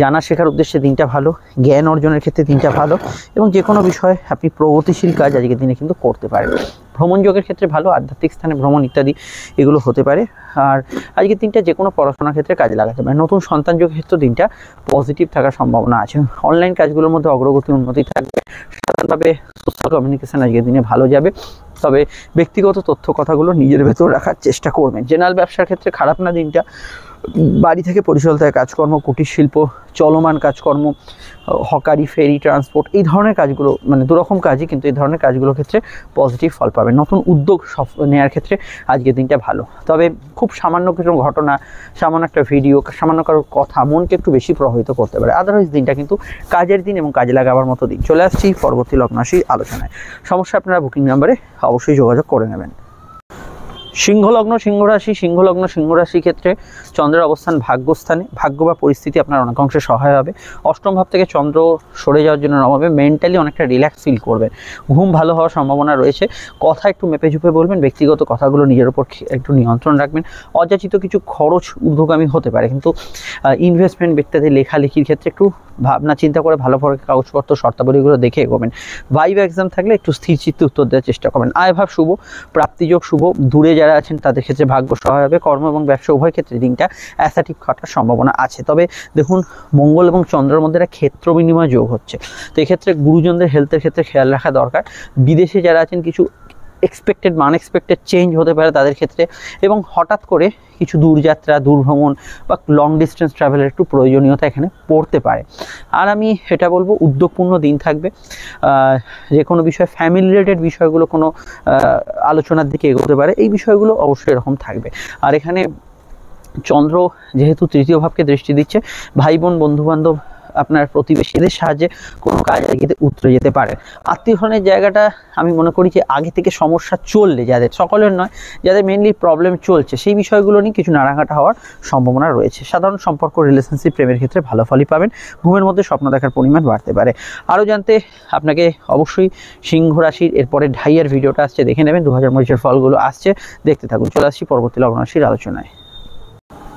জানা শেখার উদ্দেশ্যে দিনটা ভালো, জ্ঞান অর্জনের ক্ষেত্রে দিনটা ভালো এবং যে কোনো বিষয়ে আপনি প্রগতিশীল কাজ আজকের দিনে কিন্তু করতে পারেন। ভ্রমণ যোগের ক্ষেত্রে ভালো, আধ্যাত্মিক স্থানে ভ্রমণ ইত্যাদি এগুলো হতে পারে। আর আজকের দিনটা যে কোনো পড়াশোনার ক্ষেত্রে কাজে লাগাতে পারে। নতুন সন্তান যোগের ক্ষেত্রে দিনটা পজিটিভ থাকার সম্ভাবনা আছে। অনলাইন কাজগুলোর মধ্যে অগ্রগতি উন্নতি থাকবে। সাধারণভাবে সোশ্যাল কমিউনিকেশন আজকের দিনে ভালো যাবে, তবে ব্যক্তিগত তথ্য কথাগুলো নিজের ভেতর রাখার চেষ্টা করবেন। জেনারেল ব্যবসার ক্ষেত্রে খারাপ না দিনটা। বাড়ি থেকে পরিচালিত কাজকর্ম, কুটির শিল্প, চলমান কাজকর্ম, হকারি, ফেরি, ট্রান্সপোর্ট, এই ধরনের কাজগুলো, মানে দুরকম কাজই, কিন্তু এই ধরনের কাজগুলোর ক্ষেত্রে পজিটিভ ফল পাবেন। নতুন উদ্যোগ নেওয়ার ক্ষেত্রে আজকের দিনটা ভালো, তবে খুব সামান্য কিছু ঘটনা, সামান্য একটা ভিডিও, সামান্য কারোর কথা মনকে একটু বেশি প্রভাবিত করতে পারে। আদারওয়াইজ দিনটা কিন্তু কাজের দিন এবং কাজে লাগাবার মতো দিন। চলে আসছি পরবর্তী লগ্ন রাশি আলোচনায়। সমস্যা আপনারা বুকিং নাম্বারে অবশ্যই যোগাযোগ করে নেবেন। সিংহলগ্ন সিংহরাশি, সিংহলগ্ন সিংহরাশি ক্ষেত্রে চন্দ্রের অবস্থান ভাগ্যস্থানে, ভাগ্য বা পরিস্থিতি আপনার অনেকাংশে সহায় হবে। অষ্টম ভাব থেকে চন্দ্র সরে যাওয়ার জন্য নবমে মেন্টালি অনেকটা রিল্যাক্স ফিল করবেন, ঘুম ভালো হওয়ার সম্ভাবনা রয়েছে। কথা একটু মেপে ঝুপে বলবেন, ব্যক্তিগত কথাগুলো নিজের উপর একটু নিয়ন্ত্রণ রাখবেন। অযাচিত কিছু খরচ ঊর্ধ্বগামী হতে পারে, কিন্তু ইনভেস্টমেন্ট ব্যক্তিদের লেখালেখির ক্ষেত্রে একটু ভাবনা চিন্তা করে ভালো করে কাগজপত্র শর্তাবলীগুলো দেখে এগোবেন। ভাইভ এক্সাম থাকলে একটু স্থির চিত্তে উত্তর দেওয়ার চেষ্টা করবেন। আয়ভাব শুভ, প্রাপ্তিযোগ শুভ, দূরে যারা আছেন তাদের ক্ষেত্রে ভাগ্য সহায় হবে। কর্ম এবং ব্যবসা উভয় ক্ষেত্রে দিনটা অ্যাসার্টিভ খাটার সম্ভাবনা আছে। তবে দেখুন, মঙ্গল এবং চন্দ্রের মধ্যে একটা ক্ষেত্র বিনিময় যোগ হচ্ছে, তো এক্ষেত্রে গুরুজনদের হেলথের ক্ষেত্রে খেয়াল রাখা দরকার। বিদেশে যারা আছেন কিছু এক্সপেক্টেড বা আনএক্সপেক্টেড চেঞ্জ হতে পারে তাদের ক্ষেত্রে, এবং হঠাৎ করে কিছু দূরযাত্রা, দূরভ্রমণ বা লং ডিস্টেন্স ট্রাভেলের একটু প্রয়োজনীয়তা এখানে পড়তে পারে। আর আমি এটা বলবো, উদ্যোগপূর্ণ দিন থাকবে। যে কোনো বিষয়, ফ্যামিলি রিলেটেড বিষয়গুলো কোনো আলোচনার দিকে এগোতে পারে, এই বিষয়গুলো অবশ্যই এরকম থাকবে। আর এখানে চন্দ্র যেহেতু তৃতীয় ভাবকে দৃষ্টি দিচ্ছে, ভাই বোন, বন্ধুবান্ধব, আপনার প্রতিবেশীদের সাহায্যে কোনো কাজ এগিয়ে উতরে যেতে পারে। আত্মীয়স্বজনের জায়গাটা আমি মনে করি যে আগে থেকে সমস্যা চললে, যাদের, সকলের নয়, যাদের মেনলি প্রবলেম চলছে, সেই বিষয়গুলো নিয়ে কিছু নাড়াঘাটা হওয়ার সম্ভাবনা রয়েছে। সাধারণ সম্পর্ক, রিলেশনশিপ, প্রেমের ক্ষেত্রে ভালো ফলই পাবেন। ঘুমের মধ্যে স্বপ্ন দেখার পরিমাণ বাড়তে পারে। আরও জানতে আপনাকে অবশ্যই সিংহ রাশির এরপরে ঢাইয়ার ভিডিওটা আসছে, দেখে নেবেন। 2025-এর ফলগুলো আসছে, দেখতে থাকুন। চলে আসছি পরবর্তী লগ্ন রাশির আলোচনায়।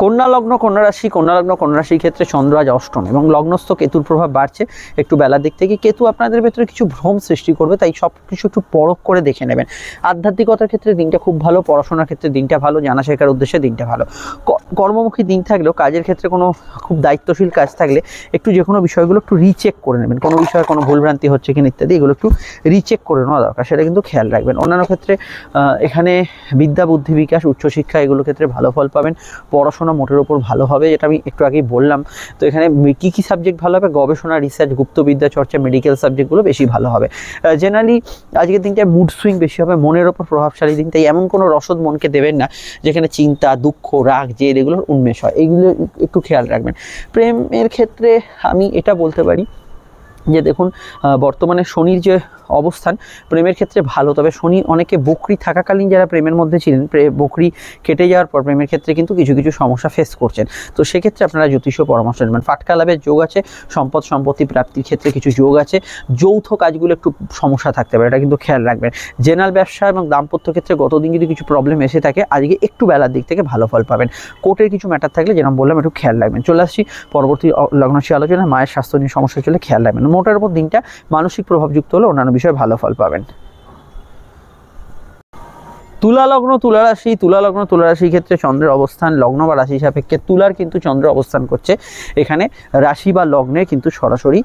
কন্যা লগ্ন কন্যা রাশির ক্ষেত্রে চন্দ্র আজ অষ্টম এবং লগ্নস্থ কেতুর প্রভাব বাড়ছে একটু বেলার দিক থেকে। কেতু আপনাদের ভেতরে কিছু ভ্রম সৃষ্টি করবে, তাই সব কিছু একটু পরখ করে দেখে নেবেন। আধ্যাত্মিকতার ক্ষেত্রে দিনটা খুব ভালো, পড়াশোনার ক্ষেত্রে দিনটা ভালো, জানা শেখার উদ্দেশ্যে দিনটা ভালো। কর্মমুখী দিন থাকলেও কাজের ক্ষেত্রে কোনো খুব দায়িত্বশীল কাজ থাকলে একটু যে কোনো বিষয়গুলো একটু রিচেক করে নেবেন, কোনো বিষয়ে কোনো ভুলভ্রান্তি হচ্ছে কিনা ইত্যাদি এগুলো একটু রিচেক করে নেওয়া দরকার, সেটা কিন্তু খেয়াল রাখবেন। অন্যান্য ক্ষেত্রে এখানে বিদ্যা বুদ্ধি বিকাশ উচ্চশিক্ষা এগুলো ক্ষেত্রে ভালো ফল পাবেন। পড়াশোনা মোটের ওপর ভালো হবে, যেটা আমি একটু আগেই বললাম। তো এখানে কী কী সাবজেক্ট ভালো হবে? গবেষণা, রিসার্চ, গুপ্তবিদ্যা চর্চা, মেডিকেল সাবজেক্টগুলো বেশি ভালো হবে। জেনারেলি আজকের দিনটায় মুড সুইং বেশি হবে, মনের ওপর প্রভাবশালী দিন, তাই এমন কোনো রসদ মনকে দেবেন না যেখানে চিন্তা, দুঃখ, রাগ, জেদ এগুলোর উন্মেষ হয়, এইগুলো একটু খেয়াল রাখবেন। প্রেমের ক্ষেত্রে আমি এটা বলতে পারি যে দেখুন, বর্তমানে শনির যে অবস্থান প্রেমের ক্ষেত্রে ভালো, তবে শনি অনেকে বকরি থাকাকালীন যারা প্রেমের মধ্যে ছিলেন, বকরি কেটে যাওয়ার পর প্রেমের ক্ষেত্রে কিন্তু কিছু কিছু সমস্যা ফেস করছেন। তো সেক্ষেত্রে আপনারা জ্যোতিষীয় পরামর্শ নেবেন। ফাটকা লাভের যোগ আছে, সম্পদ সম্পত্তি প্রাপ্তির ক্ষেত্রে কিছু যোগ আছে, যৌথ কাজগুলো একটু সমস্যা থাকতে পারে, এটা কিন্তু খেয়াল রাখবেন। জেনারেল ব্যবসা এবং দাম্পত্য ক্ষেত্রে গতদিন যদি কিছু প্রবলেম এসে থাকে, আজকে একটু বেলার দিক থেকে ভালো ফল পাবেন। কোর্টের কিছু ম্যাটার থাকলে যেরকম বললাম একটু খেয়াল রাখবেন। চলে আসছি পরবর্তী লগ্নরাশি আলোচনায়। মায়ের স্বাস্থ্য নিয়ে সমস্যা চলে খেয়াল রাখবেন। মোটের উপর দিনটা মানসিক প্রভাবযুক্ত হলে অন্যান্য বিষয়ে ভালো ফল পাবেন। তুলা লগ্ন তুলা রাশির ক্ষেত্রে চন্দ্রের অবস্থান লগ্ন বা রাশি সাপেক্ষে তুলার কিন্তু চন্দ্র অবস্থান করছে এখানে রাশি বা লগ্নে কিন্তু সরাসরি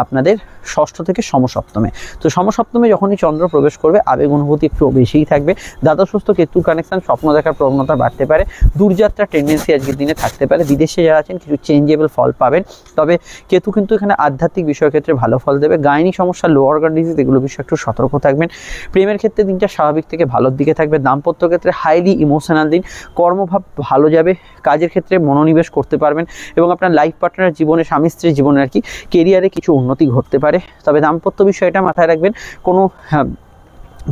আপনাদের ষষ্ঠ থেকে সমসপ্তমে। তো সমসপ্তমে যখনই চন্দ্র প্রবেশ করবে আবেগ অনুভূতি একটু বেশিই থাকবে। দ্বাদশস্থ কেতুর কানেকশন, স্বপ্ন দেখার প্রবণতা বাড়তে পারে, দূরযাত্রা টেন্ডেন্সি আজকের দিনে থাকতে পারে। বিদেশে যারা আছেন কিছু চেঞ্জেবল ফল পাবেন, তবে কেতু কিন্তু এখানে আধ্যাত্মিক বিষয়ের ক্ষেত্রে ভালো ফল দেবে। গাইনি সমস্যা, লো অর্গান ডিজিজ এগুলো বিষয়ে একটু সতর্ক থাকবেন। প্রেমের ক্ষেত্রে দিনটা স্বাভাবিক থেকে ভালোর দিকে থাকবে। দাম্পত্য ক্ষেত্রে হাইলি ইমোশনাল দিন, কর্মভাব ভালো যাবে, কাজের ক্ষেত্রে মনোনিবেশ করতে পারবেন এবং আপনার লাইফ পার্টনার জীবনে, স্বামী স্ত্রীর জীবনে আর কি কেরিয়ারে কিছু উন্নতি ঘটতে পারে। তবে দাম্পত্য বিষয়টা মাথায় রাখবেন, কোনো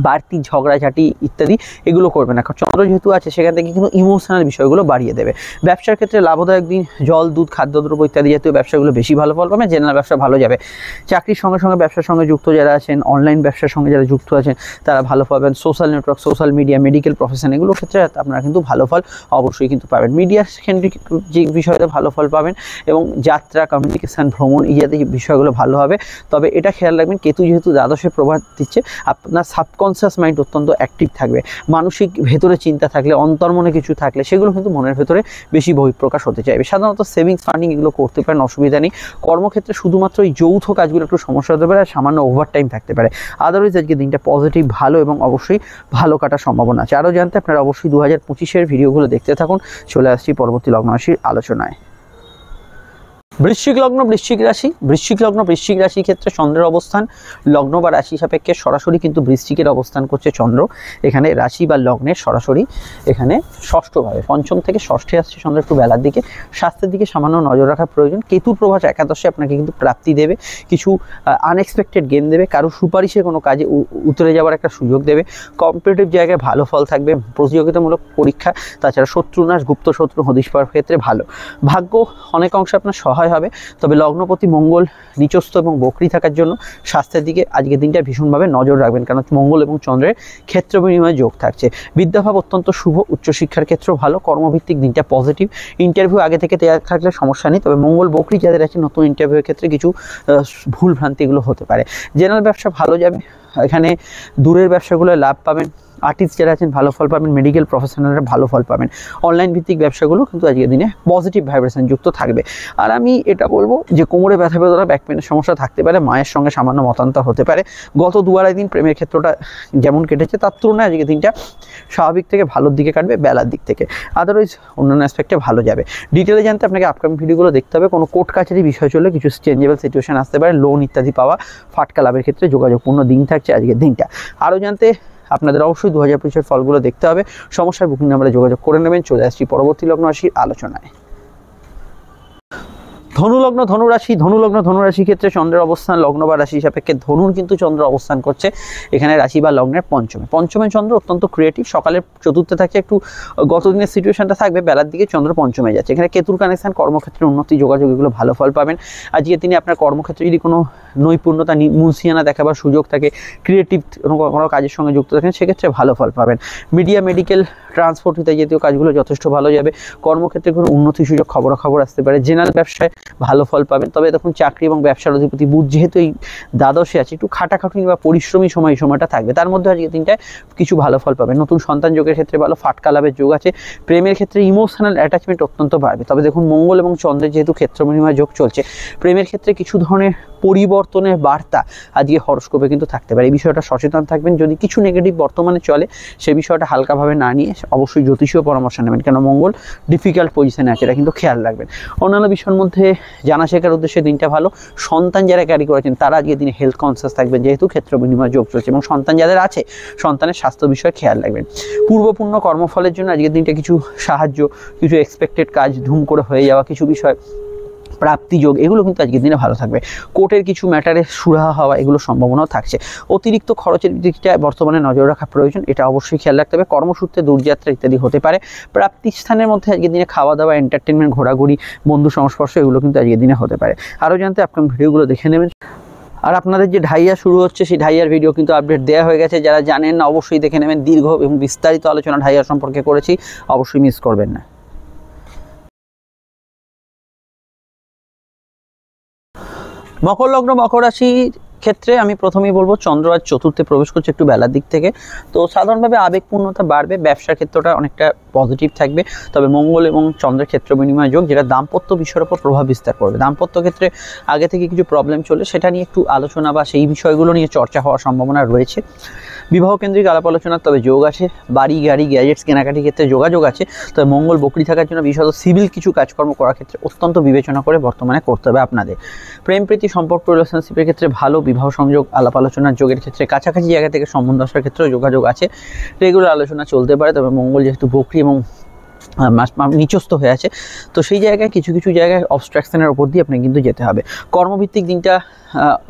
বাড়তি ঝগড়াঝাটি ইত্যাদি এগুলো করবে না, কারণ চন্দ্র যেহেতু আছে সেখান থেকে কিন্তু ইমোশনাল বিষয়গুলো বাড়িয়ে দেবে। ব্যবসার ক্ষেত্রে লাভদায়ক দিন, জল, দুধ, খাদ্যদ্রব্য ইত্যাদি জাতীয় ব্যবসাগুলো বেশি ভালো ফল পাবে। জেনারেল ব্যবসা ভালো যাবে। চাকরির সঙ্গে সঙ্গে ব্যবসার সঙ্গে যুক্ত যারা আছেন, অনলাইন ব্যবসার সঙ্গে যারা যুক্ত আছেন তারা ভালো পাবেন। Social network, social media, medical profession এগুলোর ক্ষেত্রে আপনারা কিন্তু ভালো ফল অবশ্যই কিন্তু পাবেন। মিডিয়া কেন্দ্রিক যে বিষয়তে ভালো ফল পাবেন এবং যাত্রা, কমিউনিকেশান, ভ্রমণ এই জাতীয় বিষয়গুলো ভালো হবে। তবে এটা খেয়াল রাখবেন, কেতু যেহেতু দ্বাদশে প্রভাব দিচ্ছে, আপনার সাবকনসিয়াস মাইন্ড অত্যন্ত অ্যাক্টিভ থাকবে। মানসিক ভেতরে চিন্তা থাকলে, অন্তর্মনে কিছু থাকলে সেগুলো কিন্তু মনের ভেতরে বেশি বহিঃপ্রকাশ হতে চাইবে। সাধারণত সেভিংস ফান্ডিং এগুলো করতে পারেন, অসুবিধা নেই। কর্মক্ষেত্রে শুধুমাত্র এই যৌথ কাজগুলো একটু সমস্যা হতে পারে, সামান্য ওভারটাইম থাকতে পারে। আদারওয়াইজ আজকে দিনটা পজিটিভ, ভালো এবং অবশ্যই ভালো কাটার সম্ভাবনা আছে। আরও জানতে আপনারা অবশ্যই 2025-এর ভিডিওগুলো দেখতে থাকুন। চলে আসছি পরবর্তী লগ্ন রাশির আলোচনায়। বৃশ্চিক লগ্ন বৃশ্চিক রাশির ক্ষেত্রে চন্দ্রের অবস্থান লগ্ন বা রাশি সাপেক্ষে সরাসরি কিন্তু বৃশ্চিকের অবস্থান করছে চন্দ্র এখানে রাশি বা লগ্নের সরাসরি এখানে ষষ্ঠভাবে, পঞ্চম থেকে ষষ্ঠে আসছে চন্দ্র। একটু বেলার দিকে, স্বাস্থ্যের দিকে সামান্য নজর রাখা প্রয়োজন। কেতুর প্রভাব একাদশে আপনাকে কিন্তু প্রাপ্তি দেবে, কিছু আনএক্সপেক্টেড গেম দেবে, কারো সুপারিশে কোনো কাজে উতরে যাওয়ার একটা সুযোগ দেবে। কম্পিটিটিভ জায়গায় ভালো ফল থাকবে, প্রতিযোগিতামূলক পরীক্ষা, তাছাড়া শত্রুনাশ, গুপ্ত শত্রু হদিশ পাওয়ার ক্ষেত্রে ভালো। ভাগ্য অনেক অংশে আপনার সহায় হবে, তবে লগ্নপতি মঙ্গল নিচস্থ এবং বকরি থাকার জন্য স্বাস্থ্যের দিকে আজকের দিনটা ভীষণভাবে নজর রাখবেন, কারণ মঙ্গল এবং চন্দ্রের ক্ষেত্র বিনিময়ে যোগ থাকছে। বিদ্যাভাব অত্যন্ত শুভ, উচ্চশিক্ষার ক্ষেত্রেও ভালো, কর্মভিত্তিক দিনটা পজিটিভ। ইন্টারভিউ আগে থেকে তৈরি থাকলে সমস্যা নেই, তবে মঙ্গল বকরি যাদের আছে নতুন ইন্টারভিউয়ের ক্ষেত্রে কিছু ভুল ভ্রান্তিগুলো হতে পারে। জেনারেল ব্যবসা ভালো যাবে, এখানে দূরের ব্যবসাগুলো লাভ পাবেন। আর্টিস্ট যারা আছেন ভালো ফল পাবেন, মেডিকেল প্রফেশনালরা ভালো ফল পাবেন। অনলাইন ভিত্তিক ব্যবসাগুলো কিন্তু আজকের দিনে পজিটিভ ভাইব্রেশন যুক্ত থাকবে। আর আমি এটা বলবো যে কোমরে ব্যথা বেদনা, ব্যাক পেনের সমস্যা থাকতে পারে, মায়ের সঙ্গে সামান্য মতান্তর হতে পারে। গত 2-2.5 দিন প্রেমের ক্ষেত্রটা যেমন কেটেছে তার তুলনায় আজকের দিনটা স্বাভাবিক থেকে ভালোর দিকে কাটবে বেলার দিক থেকে। আদারওয়াইজ অন্যান্য অ্যাসপেক্টে ভালো যাবে। ডিটেলে জানতে আপনাকে আপকামিং ভিডিওগুলো দেখতে হবে। কোনো কোর্ট কাছারি বিষয় চললে কিছু চেঞ্জেবল সিচুয়েশন আসতে পারে, লোন ইত্যাদি পাওয়া, ফাটকা লাভের ক্ষেত্রে যোগাযোগপূর্ণ দিন থাকছে আজকের দিনটা। আরও জানতে আপনাদের অবশ্যই 2025-এর ফলগুলো দেখতে হবে। সমস্যার বুকিং নাম্বারে যোগাযোগ করে নেবেন। চলে আসছি পরবর্তী লগ্ন রাশির আলোচনায়। ধনুলগ্ন ধনুরাশির ক্ষেত্রে চন্দ্রের অবস্থান লগ্ন বা রাশি সাপেক্ষে ধনুর কিন্তু চন্দ্র অবস্থান করছে এখানে রাশি বা লগ্নের পঞ্চমে চন্দ্র অত্যন্ত ক্রিয়েটিভ। সকালের চতুর্থে থাকে একটু গতদিনের সিচুয়েশনটা থাকবে, বেলার দিকে চন্দ্র পঞ্চমে যাচ্ছে। এখানে কেতুর কানেকশন, কর্মক্ষেত্রে উন্নতি, যোগাযোগ এগুলো ভালো ফল পাবেন। আজকে তিনি আপনার কর্মক্ষেত্রে যদি কোনো নৈপুণ্যতা মুন্সিয়ানা দেখাবার সুযোগ থাকে, ক্রিয়েটিভ কোনো কাজের সঙ্গে যুক্ত থাকেন, সেক্ষেত্রে ভালো ফল পাবেন। মিডিয়া, মেডিকেল, ট্রান্সপোর্ট ইত্যাদি জাতীয় কাজগুলো যথেষ্ট ভালো যাবে। কর্মক্ষেত্রে কোনো উন্নতি সুযোগ খবরাখবর আসতে পারে। জেনারেল ব্যবসায় ভালো ফল পাবেন। তবে দেখুন চাকরি এবং ব্যবসার অধিপতি বুধ যেহেতু এই দ্বাদশে আছে, একটু খাটাখাটুনি বা পরিশ্রমী সময়টা থাকবে। তার মধ্যে আজকে দিনটায় কিছু ভালো ফল পাবেন। নতুন সন্তান যোগের ক্ষেত্রে ভালো, ফাটকা লাভের যোগ আছে। প্রেমের ক্ষেত্রে ইমোশনাল অ্যাটাচমেন্ট অত্যন্ত বাড়বে। তবে দেখুন মঙ্গল এবং চন্দ্রের যেহেতু ক্ষেত্র বিনিময় যোগ চলছে, প্রেমের ক্ষেত্রে কিছু ধরনের পরিবর্তনের বার্তা আজকে হরস্কোপে কিন্তু থাকতে পারে। এই বিষয়টা সচেতন থাকবেন। যদি কিছু নেগেটিভ বর্তমানে চলে, সেই বিষয়টা হালকাভাবে না নিয়ে অবশ্যই জ্যোতিষীয় পরামর্শ নেবেন, কেন মঙ্গল ডিফিকাল্ট পজিশনে আছে, এটা কিন্তু খেয়াল রাখবেন। অন্যান্য বিষয়ের মধ্যে জানা শেখার উদ্দেশ্যে দিনটা ভালো। সন্তান যারা ক্যারি করেছেন তারা আজকে দিনে হেলথ কনসিয়াস থাকবেন, যেহেতু ক্ষেত্র বিনিময় যোগ চলছে, এবং সন্তান যাদের আছে সন্তানের স্বাস্থ্য বিষয়ে খেয়াল রাখবেন। পূর্বপূর্ণ কর্মফলের জন্য আজকের দিনটা কিছু সাহায্য, কিছু এক্সপেক্টেড কাজ ধুম করে হয়ে যাওয়া, কিছু বিষয় প্রাপ্তিযোগ, এগুলো কিন্তু আজকের দিনে ভালো থাকবে। কোর্টের কিছু ম্যাটারে সুরাহা হওয়া, এগুলো সম্ভাবনাও থাকছে। অতিরিক্ত খরচের দিকটা বর্তমানে নজর রাখা প্রয়োজন, এটা অবশ্যই খেয়াল রাখতে হবে। কর্মসূত্রে দূরযাত্রা ইত্যাদি হতে পারে। প্রাপ্তিস্থানের মধ্যে আজকের দিনে খাওয়া দাওয়া, এন্টারটেনমেন্ট, ঘোরাঘুরি, বন্ধু সংস্পর্শ, এগুলো কিন্তু আজকের দিনে হতে পারে। আরও জানতে আপনার ভিডিওগুলো দেখে নেবেন। আর আপনাদের যে ঢাইয়া শুরু হচ্ছে, সেই ঢাইয়ার ভিডিও কিন্তু আপডেট দেওয়া হয়ে গেছে। যারা জানেন না অবশ্যই দেখে নেবেন। দীর্ঘ এবং বিস্তারিত আলোচনা ঢাইয়া সম্পর্কে করেছি, অবশ্যই মিস করবেন না। মকর লগ্ন, মকর রাশির ক্ষেত্রে আমি প্রথমেই বলবো চন্দ্র আজ চতুর্থে প্রবেশ করছে একটু বেলার দিক থেকে, তো সাধারণভাবে আবেগপূর্ণতা বাড়বে। ব্যবসার ক্ষেত্রটা অনেকটা পজিটিভ থাকবে। তবে মঙ্গল এবং চন্দ্রের ক্ষেত্র বিনিময় যোগ, যেটা দাম্পত্য বিষয়ের উপর প্রভাব বিস্তার করবে। দাম্পত্য ক্ষেত্রে আগে থেকে কিছু প্রবলেম চলে, সেটা নিয়ে একটু আলোচনা বা সেই বিষয়গুলো নিয়ে চর্চা হওয়ার সম্ভাবনা রয়েছে। বিবাহ কেন্দ্রিক আলাপ আলোচনার তবে যোগ আছে। বাড়ি, গাড়ি, গ্যাজেটস কেনাকাটির ক্ষেত্রে যোগাযোগ আছে। তবে মঙ্গল বকরি থাকার জন্য বিশেষত সিভিল কিছু কাজকর্ম করার ক্ষেত্রে অত্যন্ত বিবেচনা করে বর্তমানে করতে হবে আপনাদের। প্রেম প্রীতি সম্পর্ক, রিলেশনশিপের ক্ষেত্রে ভালো। বিবাহ সংযোগ, আলাপ আলোচনার যোগের ক্ষেত্রে কাছাকাছি জায়গা থেকে সম্বন্ধ আসার ক্ষেত্রেও যোগাযোগ আছে। রেগুলার আলোচনা চলতে পারে। তবে মঙ্গল যেহেতু বকরি এবং নিচস্থ হয়ে আছে, তো সেই জায়গায় কিছু কিছু জায়গায় অবস্ট্রাকশনের ওপর দিয়ে আপনি কিন্তু যেতে হবে। কর্মভিত্তিক দিনটা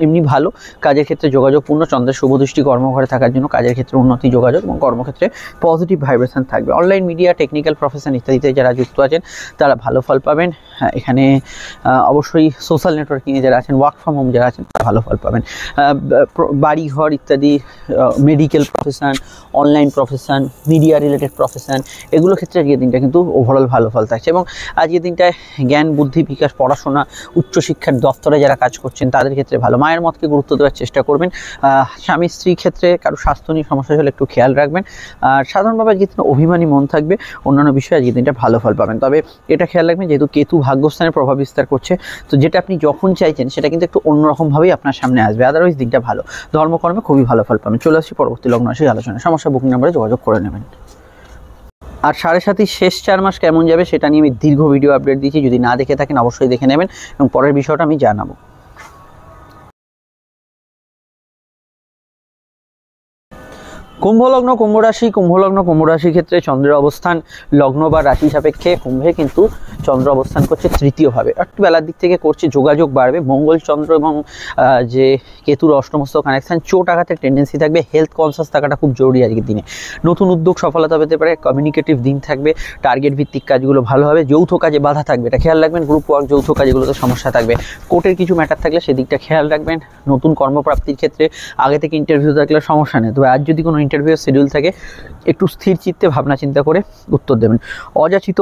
এমনি ভালো। কাজের ক্ষেত্রে যোগাযোগপূর্ণ। চন্দ্রের শুভদৃষ্টি কর্মঘরে থাকার জন্য কাজের ক্ষেত্রে উন্নতি, যোগাযোগ এবং কর্মক্ষেত্রে পজিটিভ ভাইব্রেশন থাকবে। অনলাইন মিডিয়া, টেকনিক্যাল প্রফেশন ইত্যাদিতে যারা যুক্ত আছেন তারা ভালো ফল পাবেন। এখানে অবশ্যই সোশ্যাল নেটওয়ার্কিংয়ে যারা আছেন, ওয়ার্ক ফ্রম হোম যারা আছেন, তারা ভালো ফল পাবেন। বাড়িঘর ইত্যাদি, medical profession, online profession, media related profession, এগুলো ক্ষেত্রে আজকের দিনটা কিন্তু ওভারঅল ভালো ফল থাকছে। এবং আজকের দিনটায় জ্ঞান, বুদ্ধি, বিকাশ, পড়াশোনা, উচ্চশিক্ষার দপ্তরে যারা কাজ করছেন তাদের ক্ষেত্রে ভালো। মায়ের মতকে গুরুত্ব দেওয়ার চেষ্টা করবেন। স্বামী স্ত্রীর ক্ষেত্রে কারো স্বাস্থ্য নিয়ে সমস্যা হলে একটু খেয়াল রাখবেন। আর সাধারণভাবে আজকের দিন অভিমানী মন থাকবে। অন্যান্য বিষয়ে আজকের দিনটা ভালো ফল পাবেন। তবে এটা খেয়াল রাখবেন, যেহেতু কেতু ভাগ্যস্থানের প্রভাব বিস্তার করছে, তো যেটা আপনি যখন চাইছেন সেটা কিন্তু একটু অন্যরকমভাবেই আপনার সামনে আসবে। আদারওয়াইজ দিনটা ভালো। ধর্মকর্মে খুবই ভালো ফল পাবেন। চলে আসছি পরবর্তী লগ্ন রাশির আলোচনা। সমস্যা বুকিং নাম্বারে যোগাযোগ করে নেবেন। আর 7.5 শেষ 4 মাস কেমন যাবে সেটা নিয়ে আমি দীর্ঘ ভিডিও আপডেট দিয়েছি, যদি না দেখে থাকেন অবশ্যই দেখে নেবেন এবং পরের বিষয়টা আমি জানাবো। কুম্ভলগ্ন, কুম্ভরাশি। কুম্ভলগ্ন, কুম্ভরাশির ক্ষেত্রে চন্দ্রের অবস্থান লগ্ন বা রাশি সাপেক্ষে কুম্ভে কিন্তু চন্দ্র অবস্থান করছে তৃতীয়ভাবে। একটু বেলার দিক থেকে করছে, যোগাযোগ বাড়বে। মঙ্গল, চন্দ্র এবং যে কেতুর অষ্টমস্ত কানেকশান, চোট আঘাতের টেন্ডেন্সি থাকবে। হেলথ কনসাস থাকাটা খুব জরুরি আজকের দিনে। নতুন উদ্যোগ সফলতা পেতে পারে। কমিউনিকেটিভ দিন থাকবে। টার্গেট ভিত্তিক কাজগুলো ভালো হবে। যৌথ কাজে বাধা থাকবে, এটা খেয়াল রাখবেন। গ্রুপ ওয়ার্ক, যৌথ কাজগুলোতে সমস্যা থাকবে। কোর্টের কিছু ম্যাটার থাকলে সেদিকটা খেয়াল রাখবেন। নতুন কর্মপ্রাপ্তির ক্ষেত্রে আগে থেকে ইন্টারভিউ থাকলে সমস্যা নেই। তবে আজ যদি কোনো ইন্টারভিউ শিডিউল থাকে, একটু স্থির চিত্তে ভাবনা চিন্তা করে উত্তর দেবেন। অযাচিত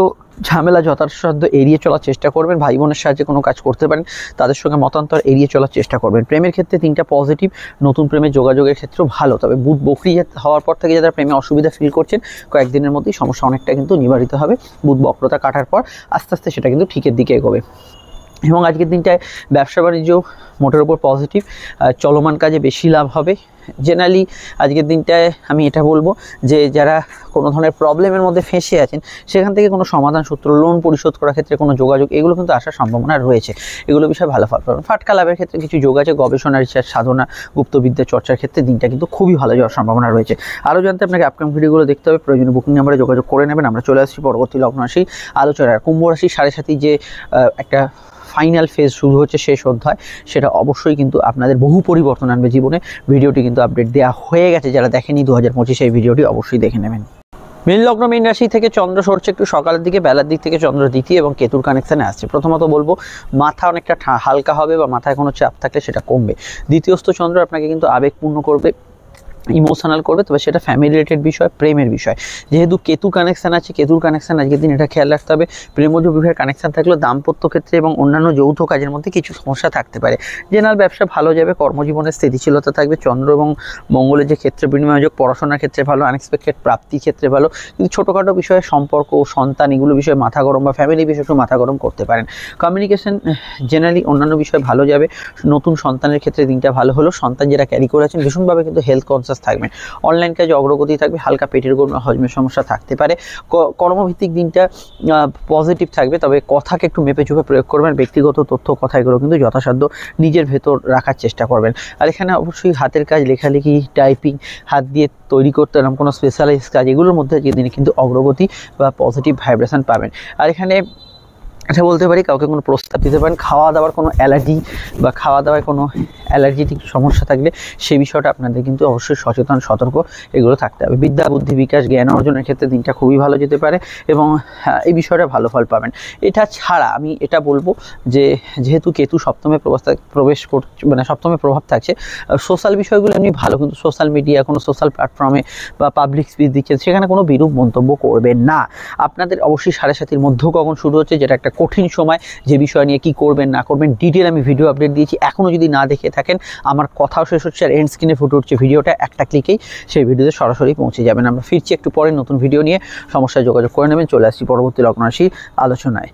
ঝামেলা যথাসাধ্য এড়িয়ে চলার চেষ্টা করবেন। ভাই বোনের সাহায্যে কোনো কাজ করতে পারেন, তাদের সঙ্গে মতান্তর এড়িয়ে চলার চেষ্টা করবেন। প্রেমের ক্ষেত্রে তিনটা পজিটিভ। নতুন প্রেমের যোগাযোগের ক্ষেত্রেও ভালো। তবে বুধ বকরি হওয়ার পর থেকে যারা প্রেমে অসুবিধা ফিল করছেন, কয়েকদিনের মধ্যেই সমস্যা অনেকটা কিন্তু নিবারিত হবে। বুধ বক্রতা কাটার পর আস্তে আস্তে সেটা কিন্তু ঠিকের দিকে এগোবে। এবং আজকের দিনটায় ব্যবসা বাণিজ্য মোটের উপর পজিটিভ। চলমান কাজে বেশি লাভ হবে। জেনারেলি আজকের দিনটায় আমি এটা বলবো যে যারা কোনো ধরনের প্রবলেমের মধ্যে ফেঁসে আছেন, সেখান থেকে কোনো সমাধান সূত্র, লোন পরিশোধ করার ক্ষেত্রে কোনো যোগাযোগ, এগুলো কিন্তু আসার সম্ভাবনা রয়েছে। এগুলো বিষয়ে ভালো ফল পাবেন। ফাটকা লাভের ক্ষেত্রে কিছু যোগ আছে। গবেষণা, রিসার্চ, সাধনা, গুপ্তবিদ্যা চর্চার ক্ষেত্রে দিনটা কিন্তু খুবই ভালো যাওয়ার সম্ভাবনা রয়েছে। আরও জানতে আপনাকে আপকামিং ভিডিওগুলো দেখতে হবে। প্রয়োজনীয় বুকিং নাম্বারে যোগাযোগ করে নেবেন। আমরা চলে আসছি পরবর্তী লগ্ন রাশি আলোচনার। কুম্ভ রাশি 7.5 যে একটা ফাইনাল ফেজ শুরু হচ্ছে, শেষ অধ্যায়, সেটা অবশ্যই কিন্তু আপনাদের বহু পরিবর্তন আনবে জীবনে। ভিডিওটি কিন্তু আপডেট দেওয়া হয়ে গেছে, যারা দেখেনি 2025 এই ভিডিওটি অবশ্যই দেখে নেবেন। মীন লগ্ন মীন রাশি থেকে চন্দ্র সরছে একটু সকালের দিকে, বেলার দিক থেকে চন্দ্র দ্বিতীয় এবং কেতুর কানেকশানে আসছে। প্রথমত বলবো মাথা অনেকটা হালকা হবে বা মাথায় কোনো চাপ থাকলে সেটা কমবে। দ্বিতীয়স্থ চন্দ্র আপনাকে কিন্তু আবেগপূর্ণ করবে, ইমোশনাল করবে, তবে সেটা ফ্যামিলি রিলেটেড বিষয়, প্রেমের বিষয়। যেহেতু কেতু কানেকশান আছে, কেতুর কানেকশান আজকের দিন এটা খেয়াল রাখতে হবে। প্রেমজ বিবাহের কানেকশান থাকলেও দাম্পত্য ক্ষেত্রে এবং অন্যান্য যৌথ কাজের মধ্যে কিছু সমস্যা থাকতে পারে। জেনারেল ব্যবসা ভালো যাবে, কর্মজীবনের স্থিতিশীলতা থাকবে। চন্দ্র এবং মঙ্গলের যে ক্ষেত্রে বিনিময়যোগ, পড়াশোনার ক্ষেত্রে ভালো, আনএক্সপেক্টেড প্রাপ্তির ক্ষেত্রে ভালো। কিন্তু ছোটোখাটো বিষয়ে সম্পর্ক, সন্তান, এগুলো বিষয়ে মাথা গরম বা ফ্যামিলি বিষয়ে একটু মাথা গরম করতে পারেন। কমিউনিকেশন জেনারেলি অন্যান্য বিষয়ে ভালো যাবে। নতুন সন্তানের ক্ষেত্রে দিনটা ভালো হলো। সন্তান যারা ক্যারি করে আছেন ভীষণভাবে কিন্তু হেলথ কনসিয়াস থাকবেন। অনলাইন কাজে অগ্রগতি থাকবে, হালকা পেটের হজমের সমস্যা থাকতে পারে। কর্মভিত্তিক দিনটা পজিটিভ থাকবে, তবে কথাকে একটু মেপে চুপে প্রয়োগ করবেন। ব্যক্তিগত তথ্য কথা এগুলো কিন্তু যথাসাধ্য নিজের ভেতর রাখার চেষ্টা করবেন। আর এখানে অবশ্যই হাতের কাজ, লেখালেখি, টাইপিং, হাত দিয়ে তৈরি করতে এরকম কোনো স্পেশালাইজ কাজ, এগুলোর মধ্যে আজকের দিনে কিন্তু অগ্রগতি বা পজিটিভ ভাইব্রেশন পাবেন। আর এখানে এটা বলতে পারি কাউকে কোনো প্রস্তাব দিতে পারেন। খাওয়া দাওয়ার কোনো অ্যালার্জি বা খাওয়া দাওয়ায় কোনো অ্যালার্জিটিক সমস্যা থাকলে সেই বিষয়টা আপনাদের কিন্তু অবশ্যই সচেতন, সতর্ক এগুলো থাকতে হবে। বিদ্যা, বুদ্ধি, বিকাশ, জ্ঞান অর্জনের ক্ষেত্রে দিনটা খুবই ভালো যেতে পারে এবং এই বিষয়টা ভালো ফল পাবেন। এটা ছাড়া আমি এটা বলবো যে যেহেতু কেতু সপ্তমে প্রবেশ করছে, মানে সপ্তমে প্রভাব থাকছে, সোশ্যাল বিষয়গুলো এমনি ভালো, কিন্তু সোশ্যাল মিডিয়া, কোনো সোশ্যাল প্ল্যাটফর্মে বা পাবলিক স্পিচ দিচ্ছে সেখানে কোনো বিরূপ মন্তব্য করবেন না। আপনাদের অবশ্যই 7:30 মধ্য কখন শুরু হচ্ছে, যেটা একটা কঠিন সময়। যে বিষয় নিয়ে কি করবেন না করবেন ডিটেল আমি ভিডিও আপডেট দিয়েছি। এখনও যদি না দেখে থাকেন, আমার কথাও শেষ হচ্ছে আর এন্ড স্ক্রিনে ফুটে উঠছে ভিডিওটা, একটা ক্লিকেই সেই ভিডিওতে সরাসরি পৌঁছে যাবেন। আমরা ফিরছি একটু পরে নতুন ভিডিও নিয়ে। সমস্যায় যোগাযোগ করে নেবেন। চলে আসছি পরবর্তী লগ্ন রাশির আলোচনায়।